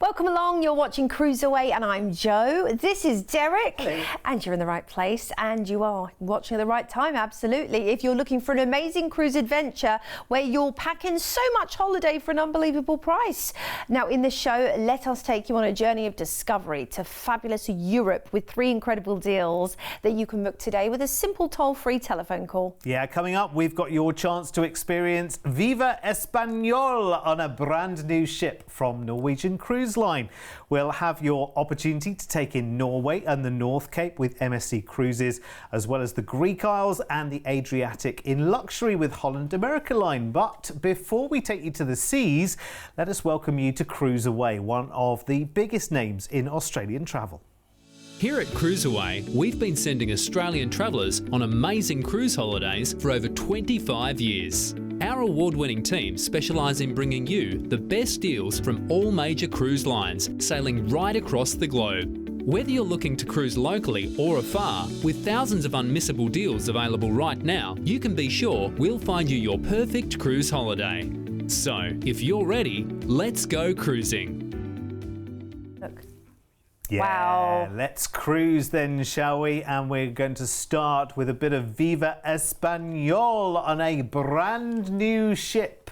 Welcome along, you're watching CruiseAway and I'm Jo. This is Derek. Hello. And you're in the right place and you are watching at the right time, absolutely. If you're looking for an amazing cruise adventure where you'll pack in so much holiday for an unbelievable price. Now in this show, let us take you on a journey of discovery to fabulous Europe with 3 incredible deals that you can book today with a simple toll-free telephone call. Yeah, coming up, we've got your chance to experience Viva Español on a brand new ship from Norwegian Cruise Line. We'll have your opportunity to take in Norway and the North Cape with MSC Cruises, as well as the Greek Isles and the Adriatic in luxury with Holland America Line. But before we take you to the seas, let us welcome you to CruiseAway, one of the biggest names in Australian travel. Here at CruiseAway, we've been sending Australian travellers on amazing cruise holidays for over 25 years. Our award-winning team specialise in bringing you the best deals from all major cruise lines, sailing right across the globe. Whether you're looking to cruise locally or afar, with thousands of unmissable deals available right now, you can be sure we'll find you your perfect cruise holiday. So, if you're ready, let's go cruising. Look. Yeah, Wow. Let's cruise then, shall we? And we're going to start with a bit of Viva Español on a brand new ship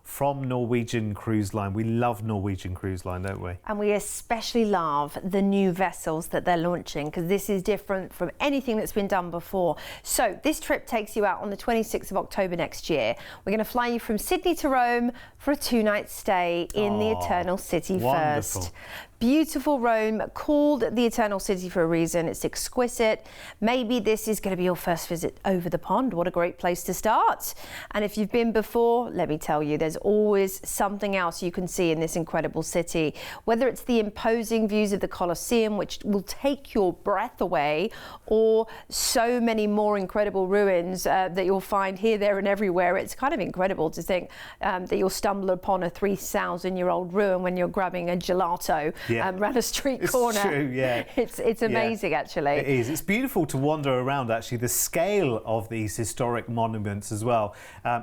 from Norwegian Cruise Line. We love Norwegian Cruise Line, don't we? And we especially love the new vessels that they're launching because this is different from anything that's been done before. So this trip takes you out on the 26th of October next year. We're going to fly you from Sydney to Rome for a 2-night stay in the Eternal City wonderful. first. Beautiful Rome, called the Eternal City for a reason. It's exquisite. Maybe this is going to be your first visit over the pond. What a great place to start. And if you've been before, let me tell you, there's always something else you can see in this incredible city. Whether it's the imposing views of the Colosseum, which will take your breath away, or so many more incredible ruins that you'll find here, there and everywhere. It's kind of incredible to think that you'll stumble upon a 3,000-year-old ruin when you're grabbing a gelato. Yeah. Around a street It's corner. true, yeah. It's amazing, actually. It is. It's beautiful to wander around, actually. The scale of these historic monuments as well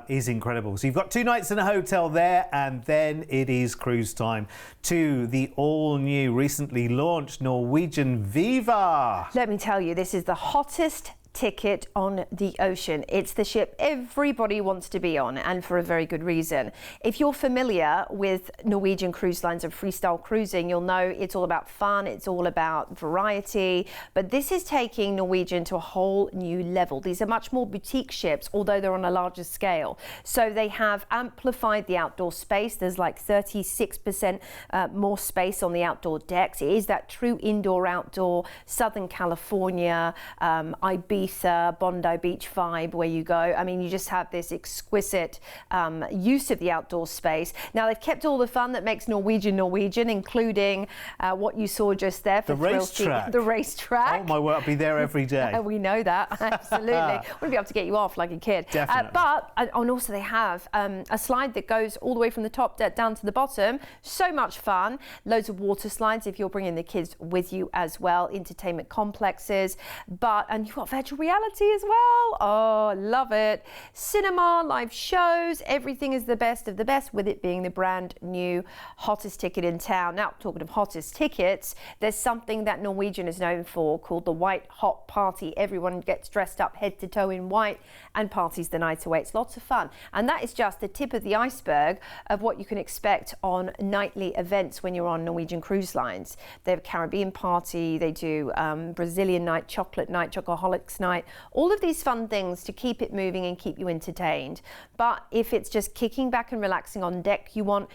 is incredible. So you've got 2 nights in a hotel there, and then it is cruise time to the all-new, recently launched Norwegian Viva. Let me tell you, this is the hottest ticket on the ocean. It's the ship everybody wants to be on, and for a very good reason. If you're familiar with Norwegian Cruise Lines and freestyle cruising, you'll know it's all about fun, it's all about variety, but this is taking Norwegian to a whole new level. These are much more boutique ships, although they're on a larger scale. So they have amplified the outdoor space. There's like 36% more space on the outdoor decks. It is that true indoor-outdoor Southern California, Ibiza, Bondi Beach vibe where you go. I mean, you just have this exquisite use of the outdoor space. Now, they've kept all the fun that makes Norwegian, including what you saw just there. For The racetrack. The racetrack. Oh my word, I'll be there every day. We know that, absolutely. We'll be able to get you off like a kid. Definitely. And also they have a slide that goes all the way from the top down to the bottom. So much fun. Loads of water slides if you're bringing the kids with you as well. Entertainment complexes. And you've got virtual reality as well. Oh, love it. Cinema, live shows, everything is the best of the best, with it being the brand new hottest ticket in town. Now, talking of hottest tickets, there's something that Norwegian is known for called the White Hot Party. Everyone gets dressed up head to toe in white and parties the night away. It's lots of fun. And that is just the tip of the iceberg of what you can expect on nightly events when you're on Norwegian Cruise Lines. They have a Caribbean party, they do Brazilian night, chocoholics night, all of these fun things to keep it moving and keep you entertained. But if it's just kicking back and relaxing on deck, you want,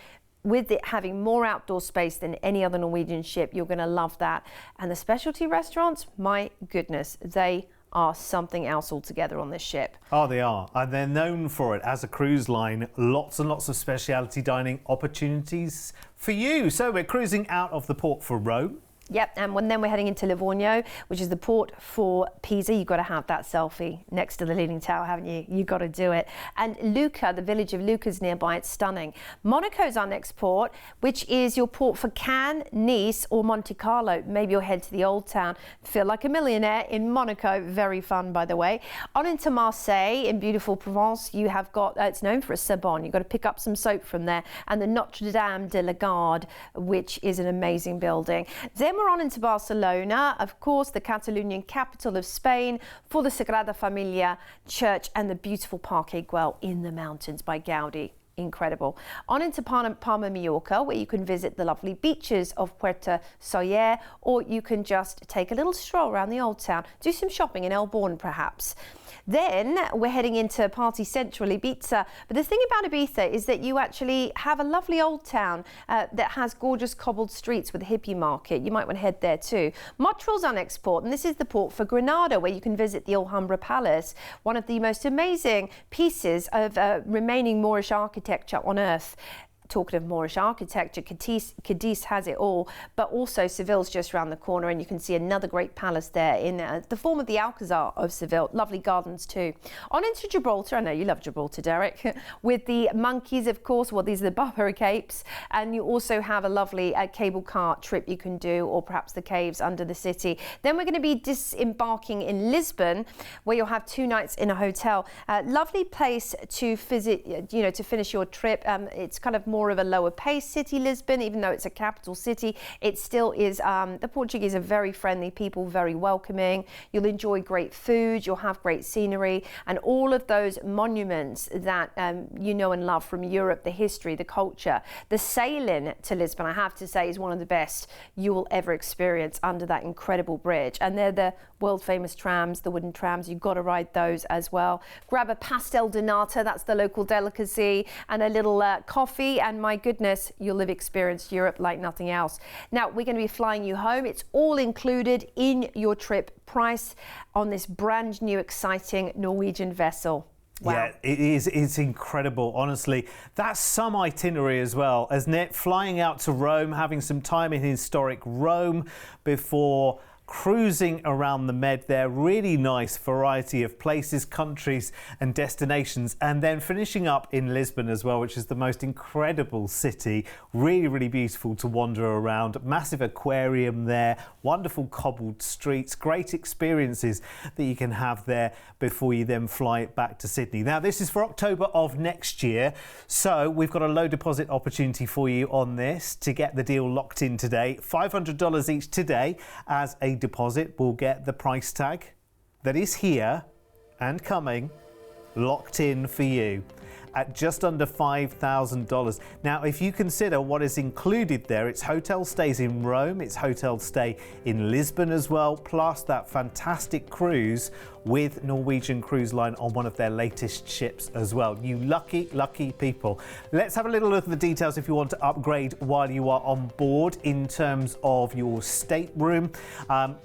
with it having more outdoor space than any other Norwegian ship, you're going to love that. And the specialty restaurants, my goodness, they are something else altogether on this ship. Oh, they are. And they're known for it as a cruise line. Lots and lots of specialty dining opportunities for you. So we're cruising out of the port for Rome. Yep, and then we're heading into Livorno, which is the port for Pisa. You've got to have that selfie next to the Leaning Tower, haven't you? You've got to do it. And Lucca, the village of Lucca's nearby, it's stunning. Monaco's our next port, which is your port for Cannes, Nice or Monte Carlo. Maybe you'll head to the Old Town. Feel like a millionaire in Monaco. Very fun, by the way. On into Marseille in beautiful Provence. You have got, it's known for a Sabon. You've got to pick up some soap from there. And the Notre Dame de la Garde, which is an amazing building. Then we're on into Barcelona, of course, the Catalonian capital of Spain, for the Sagrada Familia Church and the beautiful Parque Güell in the mountains by Gaudi. Incredible. On into Palma, Mallorca, where you can visit the lovely beaches of Puerto Soller, or you can just take a little stroll around the old town, do some shopping in El Born perhaps. Then we're heading into Party Central, Ibiza. But the thing about Ibiza is that you actually have a lovely old town that has gorgeous cobbled streets with a hippie market. You might want to head there too. Motril's our next port, and this is the port for Granada, where you can visit the Alhambra Palace, one of the most amazing pieces of remaining Moorish architecture on earth. Talking of Moorish architecture, Cadiz has it all, but also Seville's just around the corner, and you can see another great palace there in the form of the Alcazar of Seville. Lovely gardens too. On into Gibraltar. I know you love Gibraltar, Derek. With the monkeys, of course. Well, these are the Barbary Capes, and you also have a lovely cable car trip you can do, or perhaps the caves under the city. Then we're going to be disembarking in Lisbon, where you'll have 2 nights in a hotel. Lovely place to visit, to finish your trip. It's kind of more of a lower pace city, Lisbon. Even though it's a capital city, it still is, the Portuguese are very friendly people, very welcoming. You'll enjoy great food, you'll have great scenery, and all of those monuments that you know and love from Europe, the history, the culture. The sailing to Lisbon, I have to say, is one of the best you will ever experience under that incredible bridge. And they're the world famous trams, the wooden trams. You've got to ride those as well. Grab a pastel de nata, that's the local delicacy, and a little coffee, and my goodness, you'll have experienced Europe like nothing else. Now, we're going to be flying you home. It's all included in your trip price on this brand new exciting Norwegian vessel. Wow. Yeah, it is. It's incredible, honestly. That's some itinerary as well, isn't it? Flying out to Rome, having some time in historic Rome before cruising around the Med there. Really nice variety of places, countries and destinations, and then finishing up in Lisbon as well, which is the most incredible city. Really, really beautiful to wander around. Massive aquarium there, wonderful cobbled streets, great experiences that you can have there before you then fly back to Sydney. Now, this is for October of next year, so we've got a low deposit opportunity for you on this to get the deal locked in today. $500 each today as a deposit will get the price tag that is here and coming locked in for you at just under $5,000. Now, if you consider what is included there, it's hotel stays in Rome, it's hotel stay in Lisbon as well, plus that fantastic cruise with Norwegian Cruise Line on one of their latest ships as well. You lucky, lucky people. Let's have a little look at the details if you want to upgrade while you are on board in terms of your stateroom.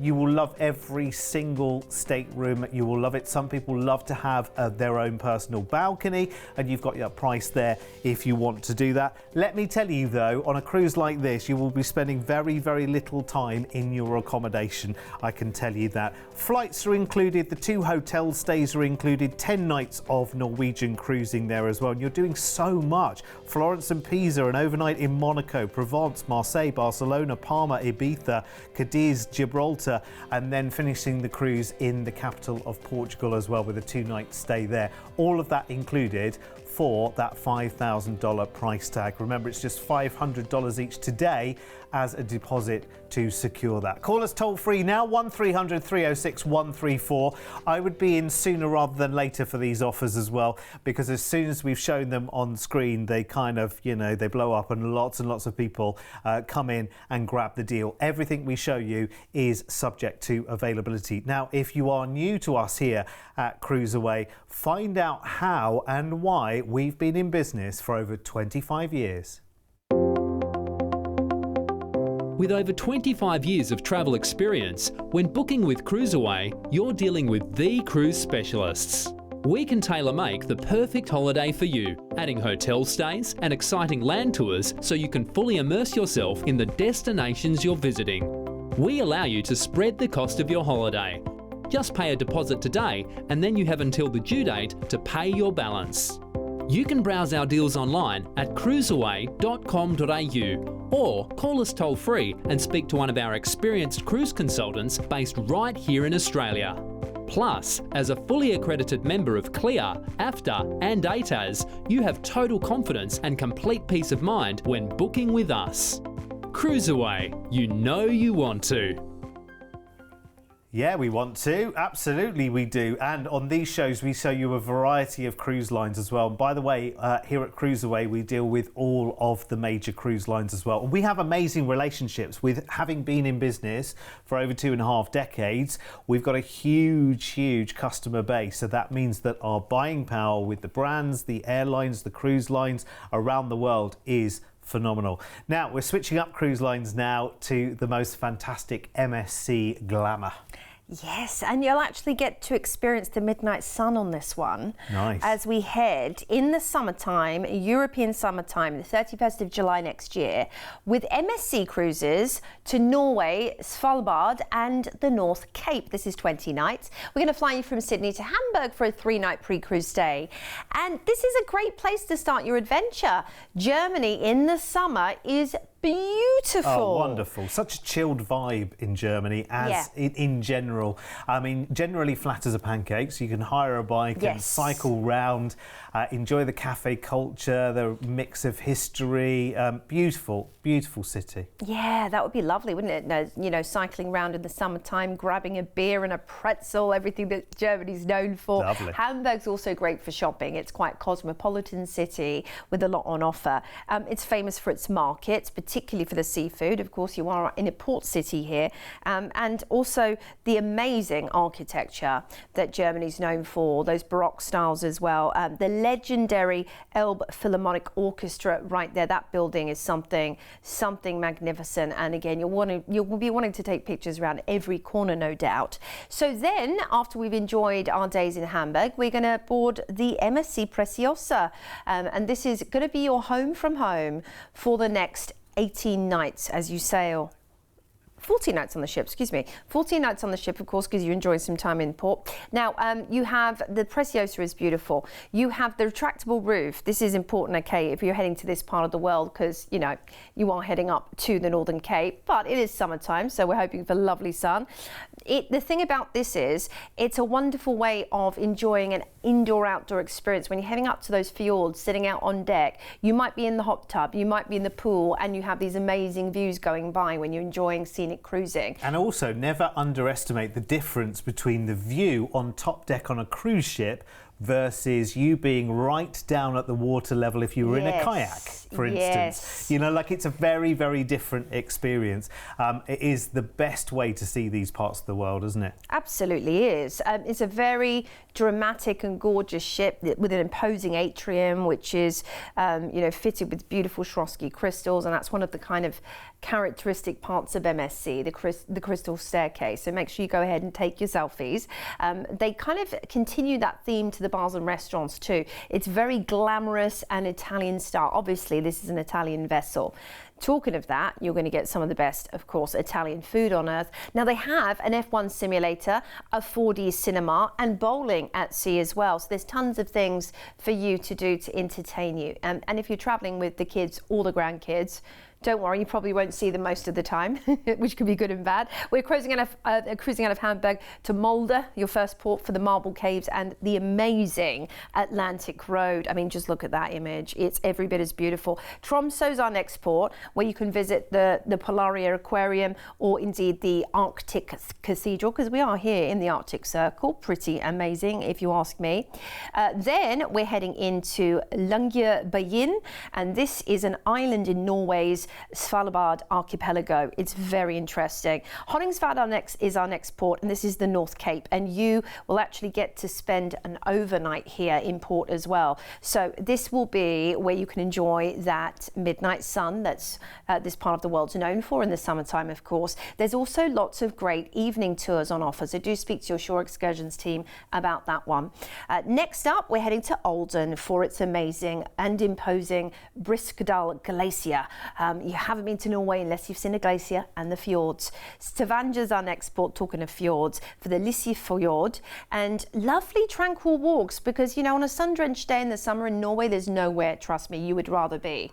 You will love every single stateroom. You will love it. Some people love to have their own personal balcony, and you've got your price there if you want to do that. Let me tell you though, on a cruise like this, you will be spending very, very little time in your accommodation. I can tell you that. Flights are included, the 2 hotel stays are included, 10 nights of Norwegian cruising there as well. And you're doing so much. Florence and Pisa, an overnight in Monaco, Provence, Marseille, Barcelona, Palma, Ibiza, Cadiz, Gibraltar, and then finishing the cruise in the capital of Portugal as well with a 2-night stay there. All of that included for that $5,000 price tag. Remember, it's just $500 each today as a deposit to secure that. Call us toll free now, 1300 306 134. I would be in sooner rather than later for these offers as well, because as soon as we've shown them on screen, they kind of, they blow up and lots of people come in and grab the deal. Everything we show you is subject to availability. Now, if you are new to us here at CruiseAway, find out how and why we've been in business for over 25 years. With over 25 years of travel experience, when booking with CruiseAway, you're dealing with the cruise specialists. We can tailor-make the perfect holiday for you, adding hotel stays and exciting land tours so you can fully immerse yourself in the destinations you're visiting. We allow you to spread the cost of your holiday. Just pay a deposit today and then you have until the due date to pay your balance. You can browse our deals online at cruiseaway.com.au or call us toll free and speak to one of our experienced cruise consultants based right here in Australia. Plus, as a fully accredited member of CLIA, AFTA and ATAS, you have total confidence and complete peace of mind when booking with us. CruiseAway, you know you want to. Yeah, we want to. Absolutely, we do. And on these shows, we show you a variety of cruise lines as well. And by the way, here at CruiseAway, we deal with all of the major cruise lines as well. We have amazing relationships with having been in business for over 2.5 decades. We've got a huge customer base. So that means that our buying power with the brands, the airlines, the cruise lines around the world is phenomenal. Now, we're switching up cruise lines now to the most fantastic MSC Glamour. Yes, and you'll actually get to experience the midnight sun on this one. Nice. As we head in the summertime, European summertime, the 31st of July next year, with MSC cruises to Norway, Svalbard and the North Cape. This is 20 nights. We're going to fly you from Sydney to Hamburg for a 3-night pre-cruise stay. And this is a great place to start your adventure. Germany in the summer is beautiful. Oh, wonderful. Such a chilled vibe in Germany as in general. I mean, generally flat as a pancake, so you can hire a bike and cycle round, enjoy the cafe culture, the mix of history. Beautiful city. Yeah, that would be lovely, wouldn't it? You know, cycling around in the summertime, grabbing a beer and a pretzel, everything that Germany's known for. Lovely. Hamburg's also great for shopping. It's quite a cosmopolitan city with a lot on offer. It's famous for its markets, particularly for the seafood. Of course, you are in a port city here, and also the amazing architecture that Germany's known for, those Baroque styles as well. The legendary Elbe Philharmonic Orchestra right there, that building is something magnificent. And again, you'll be wanting to take pictures around every corner, no doubt. So then, after we've enjoyed our days in Hamburg, we're going to board the MSC Preciosa. And this is going to be your home from home for the next 18 nights as you sail. 14 nights on the ship, 14 nights on the ship, of course, because you're enjoying some time in port. Now, you have the Preciosa is beautiful. You have the retractable roof. This is important, okay, if you're heading to this part of the world, because, you know, you are heading up to the Northern Cape, but it is summertime, so we're hoping for lovely sun. The thing about this is, it's a wonderful way of enjoying an indoor-outdoor experience. When you're heading up to those fjords, sitting out on deck, you might be in the hot tub, you might be in the pool, and you have these amazing views going by when you're enjoying scenic cruising. And also, never underestimate the difference between the view on top deck on a cruise ship versus you being right down at the water level if you were in a kayak, for instance. You know, like, it's a very different experience. It is the best way to see these parts of the world, isn't it? Absolutely is. It's a very dramatic and gorgeous ship with an imposing atrium, which is, you know, fitted with beautiful Swarovski crystals, and that's one of the kind of characteristic parts of MSC, the crystal staircase. So make sure you go ahead and take your selfies. They kind of continue that theme to the bars and restaurants too. It's very glamorous and Italian style. Obviously, this is an Italian vessel. Talking of that, you're going to get some of the best, of course, Italian food on earth. Now, they have an F1 simulator, a 4D cinema, and bowling at sea as well. So there's tons of things for you to do to entertain you. And if you're traveling with the kids or the grandkids, don't worry, you probably won't see them most of the time, which can be good and bad. We're cruising out of Hamburg to Molde, your first port for the Marble Caves and the amazing Atlantic Road. I mean, just look at that image. It's every bit as beautiful. Tromsø's our next port, where you can visit the Polaria Aquarium or indeed the Arctic Cathedral, because we are here in the Arctic Circle. Pretty amazing, if you ask me. Then we're heading into Longyearbyen, and this is an island in Norway's Svalbard archipelago. It's very interesting. Honningsvær is our next port, and this is the North Cape, and you will actually get to spend an overnight here in port as well. So this will be where you can enjoy that midnight sun that's this part of the world's known for in the summertime, of course. There's also lots of great evening tours on offer, so do speak to your shore excursions team about that one. Next up, we're heading to Olden for its amazing and imposing Briskdal Glacier. You haven't been to Norway unless you've seen a glacier and the fjords. Stavanger's our next spot, talking of fjords, for the Lysefjord, and lovely tranquil walks, because, you know, on a sun-drenched day in the summer in Norway, there's nowhere, trust me, you would rather be.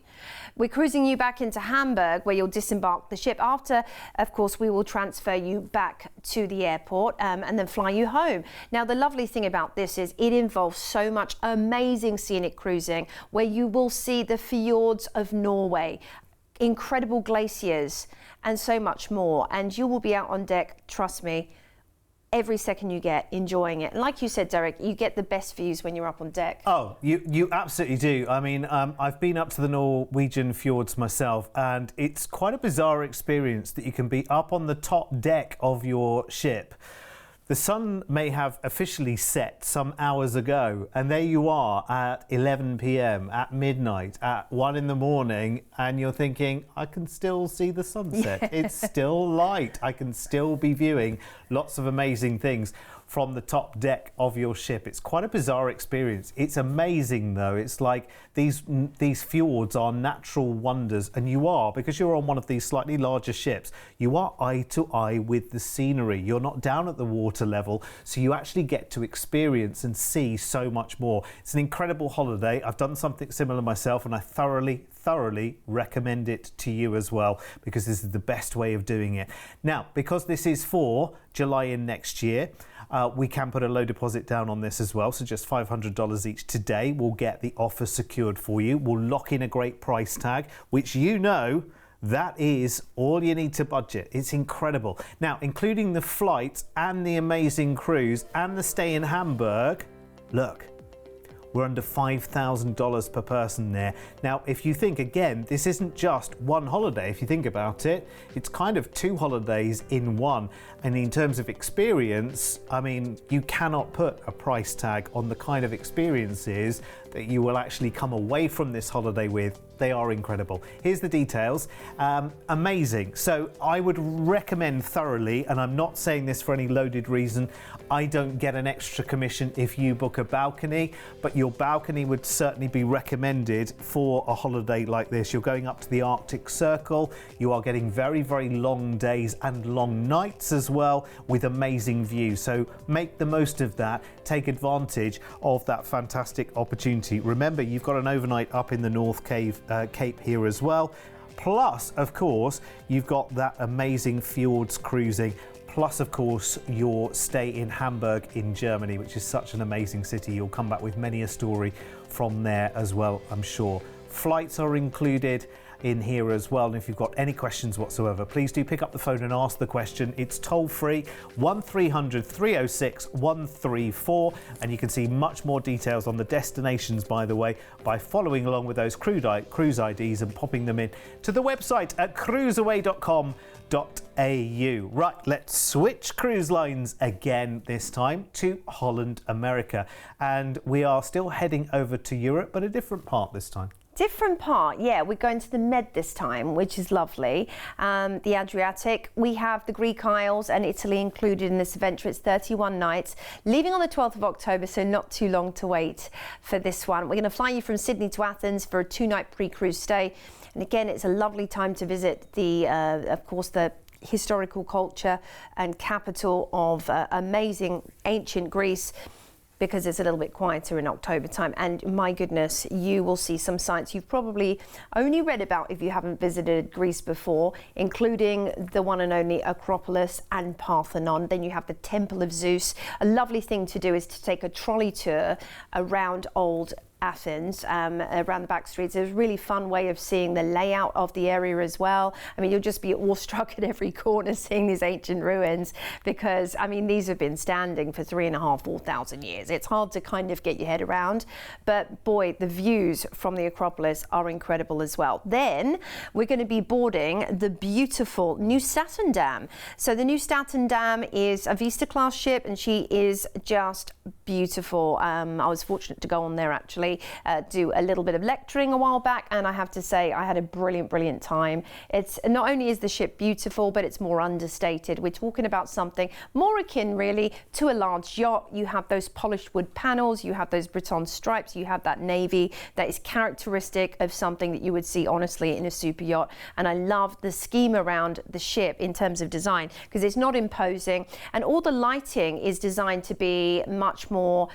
We're cruising you back into Hamburg, where you'll disembark the ship. After, of course, we will transfer you back to the airport and then fly you home. Now, the lovely thing about this is it involves so much amazing scenic cruising, where you will see the fjords of Norway, incredible glaciers, and so much more. And you will be out on deck, trust me, every second you get, enjoying it. And like you said, Derek, you get the best views when you're up on deck. Oh, you absolutely do. I mean, I've been up to the Norwegian fjords myself, and it's quite a bizarre experience that you can be up on the top deck of your ship. The sun may have officially set some hours ago, and there you are at 11 p.m, at midnight, at 1 in the morning, and you're thinking, I can still see the sunset. Yeah. It's still light. I can still be viewing lots of amazing things from the top deck of your ship. It's quite a bizarre experience. It's amazing, though. It's like these fjords are natural wonders, and you are, because you're on one of these slightly larger ships, you are eye to eye with the scenery. You're not down at the water level, so you actually get to experience and see so much more. It's an incredible holiday. I've done something similar myself, and I thoroughly recommend it to you as well, because this is the best way of doing it. Now, because this is for July in next year, we can put a low deposit down on this as well, so just $500 each today will get the offer secured for you. We'll lock in a great price tag, which, you know, that is all you need to budget. It's incredible. Now, including the flight and the amazing cruise and the stay in Hamburg, look, we're under $5,000 per person there. Now, if you think, again, this isn't just one holiday. If you think about it, it's kind of two holidays in one. And in terms of experience, I mean, you cannot put a price tag on the kind of experiences that you will actually come away from this holiday with. They are incredible. Here's the details. Amazing. So I would recommend thoroughly, and I'm not saying this for any loaded reason, I don't get an extra commission if you book a balcony, but your balcony would certainly be recommended for a holiday like this. You're going up to the Arctic Circle. You are getting very, very long days and long nights as well, with amazing views. So make the most of that. Take advantage of that fantastic opportunity. Remember, you've got an overnight up in the North Cape here as well. Plus, of course, you've got that amazing fjords cruising. Plus, of course, your stay in Hamburg in Germany, which is such an amazing city. You'll come back with many a story from there as well, I'm sure. Flights are included in here as well, and if you've got any questions whatsoever, please do pick up the phone and ask the question. It's toll free, 1300 306 134, and you can see much more details on the destinations, by the way, by following along with those cruise IDs and popping them in to the website at cruiseaway.com.au. Right, let's switch cruise lines again, this time to Holland, America, and we are still heading over to Europe, but a different part this time. Different part, yeah. We're going to the Med this time, which is lovely. The Adriatic. We have the Greek Isles and Italy included in this adventure. It's 31 nights, leaving on the 12th of October, so not too long to wait for this one. We're going to fly you from Sydney to Athens for a 2-night pre-cruise stay. And again, it's a lovely time to visit the, of course, the historical culture and capital of amazing ancient Greece, because it's a little bit quieter in October time. And my goodness, you will see some sites you've probably only read about if you haven't visited Greece before, including the one and only Acropolis and Parthenon. Then you have the Temple of Zeus. A lovely thing to do is to take a trolley tour around old Athens, around the back streets. It's a really fun way of seeing the layout of the area as well. I mean, you'll just be awestruck at every corner seeing these ancient ruins, because, I mean, these have been standing for 3,500, 4,000 years. It's hard to kind of get your head around, but boy, the views from the Acropolis are incredible as well. Then we're going to be boarding the beautiful New Saturn Dam. So the New Saturn Dam is a Vista class ship, and she is just beautiful. I was fortunate to go on there actually, do a little bit of lecturing a while back, and I have to say I had a brilliant time. It's not only is the ship beautiful, but it's more understated. We're talking about something more akin really to a large yacht. You have those polished wood panels, you have those Breton stripes, you have that navy that is characteristic of something that you would see honestly in a super yacht. And I love the scheme around the ship in terms of design, because it's not imposing, and all the lighting is designed to be much more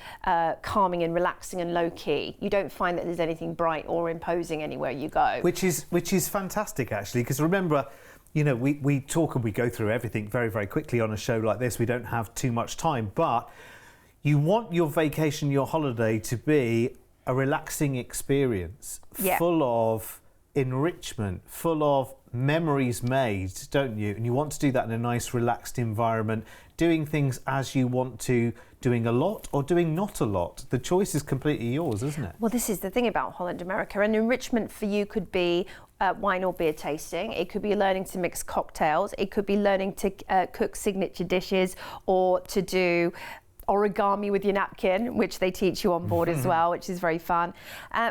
calming and relaxing and low-key. You don't find that there's anything bright or imposing anywhere you go. Which is fantastic actually, because remember, you know, we talk and we go through everything very quickly on a show like this. We don't have too much time, but you want your vacation, your holiday to be a relaxing experience, full of enrichment, full of memories made, don't you? And you want to do that in a nice relaxed environment, doing things as you want to, doing a lot or doing not a lot. The choice is completely yours, isn't it? Well, this is the thing about Holland America. An enrichment for you could be wine or beer tasting. It could be learning to mix cocktails. It could be learning to cook signature dishes, or to do origami with your napkin, which they teach you on board as well, which is very fun.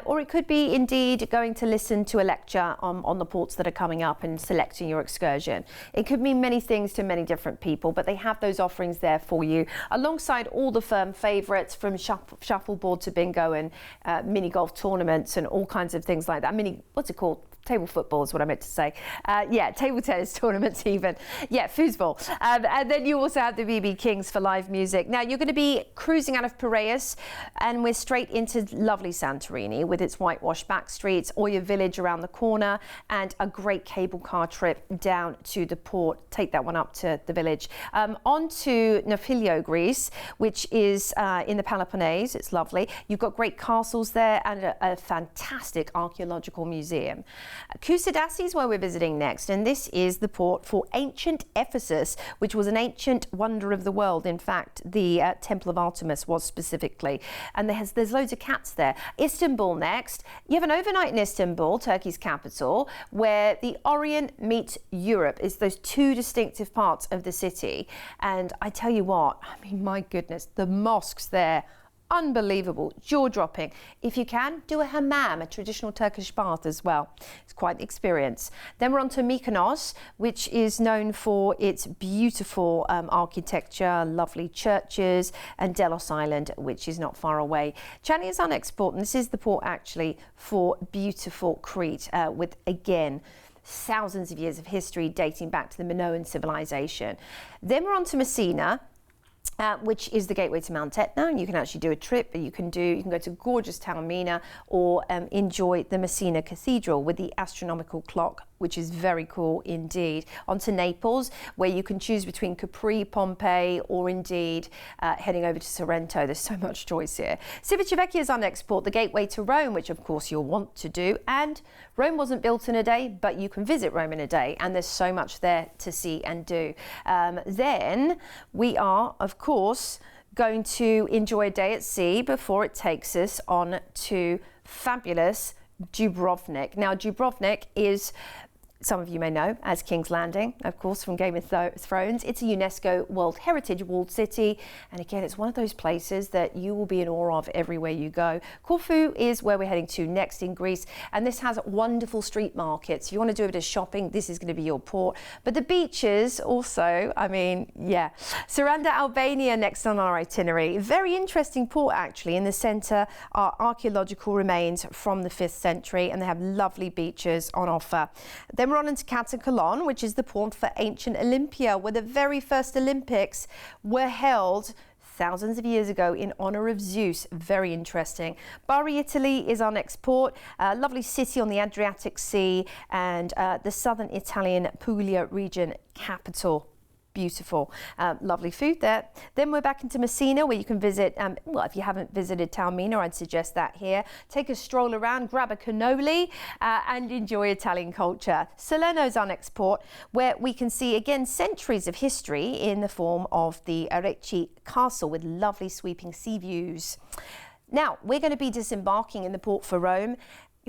Or it could be indeed going to listen to a lecture on the ports that are coming up and selecting your excursion. It could mean many things to many different people, but they have those offerings there for you, alongside all the firm favourites, from shuffleboard to bingo and mini golf tournaments and all kinds of things like that. What's it called? Table football is what I meant to say. Table tennis tournaments even. Foosball. And then you also have the BB Kings for live music. Now you're going to be cruising out of Piraeus, and we're straight into lovely Santorini with its whitewashed back streets, or your village around the corner, and a great cable car trip down to the port. Take that one up to the village. On to Nafilio, Greece, which is in the Peloponnese. It's lovely. You've got great castles there and a fantastic archaeological museum. Kusadasi is where we're visiting next, and this is the port for ancient Ephesus, which was an ancient wonder of the world. In fact, the Temple of Artemis was specifically, and there's loads of cats there. Istanbul next. You have an overnight in Istanbul, Turkey's capital, where the Orient meets Europe. It's those two distinctive parts of the city, and I tell you what, I mean, my goodness, the mosques there, unbelievable, jaw-dropping. If you can, do a hammam, a traditional Turkish bath as well. It's quite the experience. Then we're on to Mykonos, which is known for its beautiful architecture, lovely churches, and Delos Island, which is not far away. Chani is our next port, and this is the port actually for beautiful Crete, with, again, thousands of years of history dating back to the Minoan civilization. Then we're on to Messina, which is the gateway to Mount Etna, and you can actually do a trip, but you can go to gorgeous Taormina, or enjoy the Messina Cathedral with the astronomical clock, which is very cool indeed. On to Naples, where you can choose between Capri, Pompeii, or indeed heading over to Sorrento. There's so much choice here. Civitavecchia is our next port, the gateway to Rome, which of course you'll want to do. And Rome wasn't built in a day, but you can visit Rome in a day, and there's so much there to see and do. Then we are, of course, going to enjoy a day at sea before it takes us on to fabulous Dubrovnik. Now, Dubrovnik is, some of you may know, as King's Landing, of course, from Game of Thrones. It's a UNESCO World Heritage walled city, and again, it's one of those places that you will be in awe of everywhere you go. Corfu is where we're heading to next in Greece, and this has wonderful street markets. If you want to do a bit of shopping, this is going to be your port. But the beaches also, I mean, yeah. Saranda, Albania, next on our itinerary. Very interesting port, actually. In the centre are archaeological remains from the 5th century, and they have lovely beaches on offer. Then we're on into Katakolon, which is the port for ancient Olympia, where the very first Olympics were held thousands of years ago in honour of Zeus. Very interesting. Bari, Italy is our next port. A lovely city on the Adriatic Sea, and the southern Italian Puglia region capital. Beautiful, lovely food there. Then we're back into Messina, where you can visit, well, if you haven't visited Taormina, I'd suggest that here. Take a stroll around, grab a cannoli, and enjoy Italian culture. Salerno's our next port, where we can see, again, centuries of history in the form of the Arecci Castle with lovely sweeping sea views. Now, we're going to be disembarking in the port for Rome.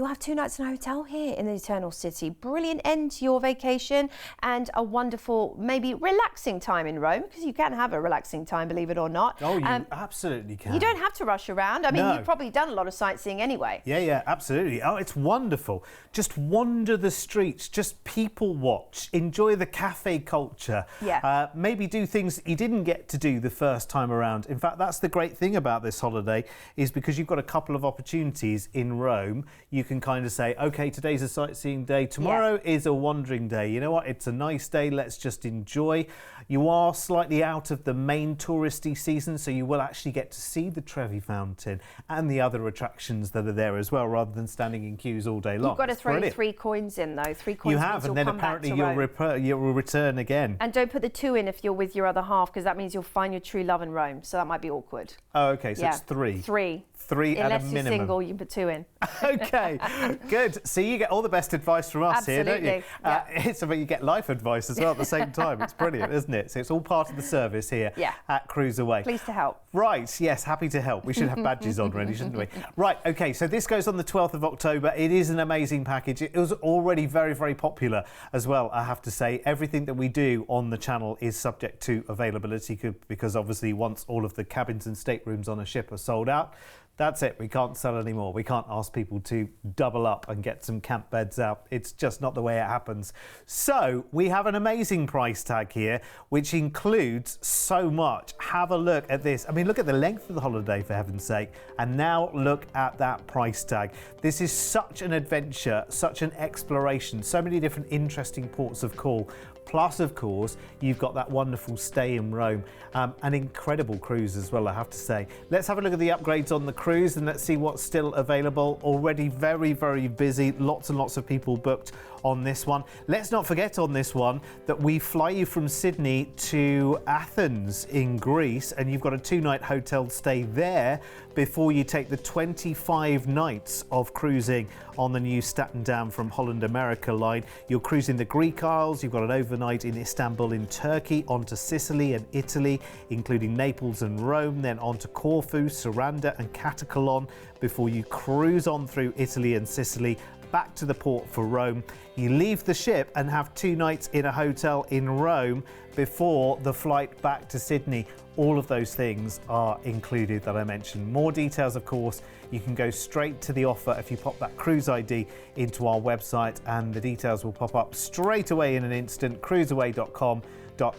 you'll have 2 nights in a hotel here in the Eternal City. Brilliant end to your vacation and a wonderful, maybe relaxing time in Rome, because you can have a relaxing time, believe it or not. Oh, you absolutely can. You don't have to rush around. I mean, No. you've probably done a lot of sightseeing anyway. Yeah, absolutely. Oh, it's wonderful. Just wander the streets, just people watch, enjoy the cafe culture. Yeah. Maybe do things that you didn't get to do the first time around. In fact, that's the great thing about this holiday, is because you've got a couple of opportunities in Rome. You can kind of say, okay, today's a sightseeing day, tomorrow is a wandering day. You know what? It's a nice day. Let's just enjoy. You are slightly out of the main touristy season, so you will actually get to see the Trevi Fountain and the other attractions that are there as well, rather than standing in queues all day long. You've got to It's throw brilliant. 3 coins in, though. 3 coins. You have, and then apparently you'll return again. And don't put the 2 in if you're with your other half, because that means you'll find your true love in Rome. So that might be awkward. Oh, okay, so it's 3. 3. 3 at a Unless minimum. you're single, you can put 2 in. Okay, good. So you get all the best advice from us here, don't you? Absolutely. It's about you get life advice as well at the same time. It's brilliant, isn't it? So it's all part of the service here at CruiseAway. Pleased to help. Right, yes, happy to help. We should have badges on ready, shouldn't we? Right, okay, so this goes on the 12th of October. It is an amazing package. It was already very, very popular as well, I have to say. Everything that we do on the channel is subject to availability, because obviously once all of the cabins and staterooms on a ship are sold out, that's it. We can't sell anymore. We can't ask people to double up and get some camp beds out. It's just not the way it happens. So we have an amazing price tag here, which includes so much. Have a look at this. I mean, look at the length of the holiday, for heaven's sake. And now look at that price tag. This is such an adventure, such an exploration, so many different interesting ports of call. Plus, of course, you've got that wonderful stay in Rome. An incredible cruise as well, I have to say. Let's have a look at the upgrades on the cruise and let's see what's still available. Already very, very busy. Lots and lots of people booked on this one. Let's not forget on this one that we fly you from Sydney to Athens in Greece, and you've got a 2-night hotel stay there before you take the 25 nights of cruising on the new Staten Dam from Holland America line. You're cruising the Greek Isles, you've got an overnight in Istanbul in Turkey, onto Sicily and Italy, including Naples and Rome, then onto Corfu, Saranda and Catacalon, before you cruise on through Italy and Sicily, back to the port for Rome. You leave the ship and have 2 nights in a hotel in Rome before the flight back to Sydney. All of those things are included that I mentioned. More details, of course, you can go straight to the offer if you pop that cruise ID into our website, and the details will pop up straight away in an instant. cruiseaway.com.au.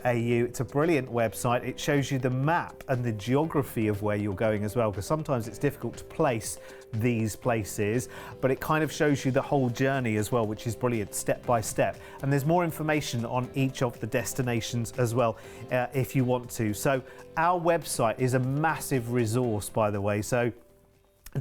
It's a brilliant website. It shows you the map and the geography of where you're going as well, because sometimes it's difficult to place these places, but it kind of shows you the whole journey as well, which is brilliant, step by step. And there's more information on each of the destinations as well if you want to. So our website is a massive resource, by the way. So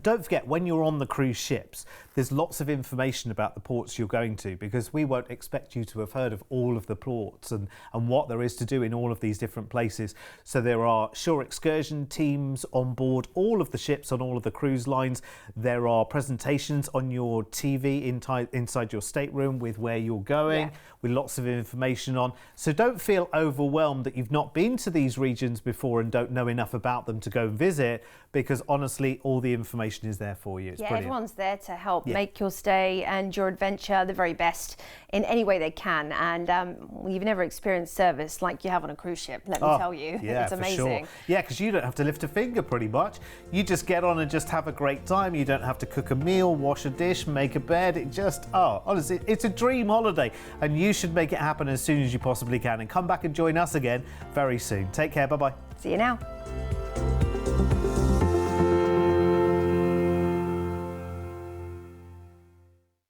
don't forget, when you're on the cruise ships, there's lots of information about the ports you're going to, because we won't expect you to have heard of all of the ports and what there is to do in all of these different places. So there are shore excursion teams on board all of the ships on all of the cruise lines. There are presentations on your TV inside your stateroom with where you're going, with lots of information on. So don't feel overwhelmed that you've not been to these regions before and don't know enough about them to go and visit, because honestly, all the information is there for you. It's brilliant. Everyone's there to help make your stay and your adventure the very best in any way they can. And you've never experienced service like you have on a cruise ship, let me tell you. Yeah, it's amazing. For sure. Yeah, because you don't have to lift a finger pretty much. You just get on and just have a great time. You don't have to cook a meal, wash a dish, make a bed. It just, honestly, it's a dream holiday, and you should make it happen as soon as you possibly can. And come back and join us again very soon. Take care. Bye-bye. See you now.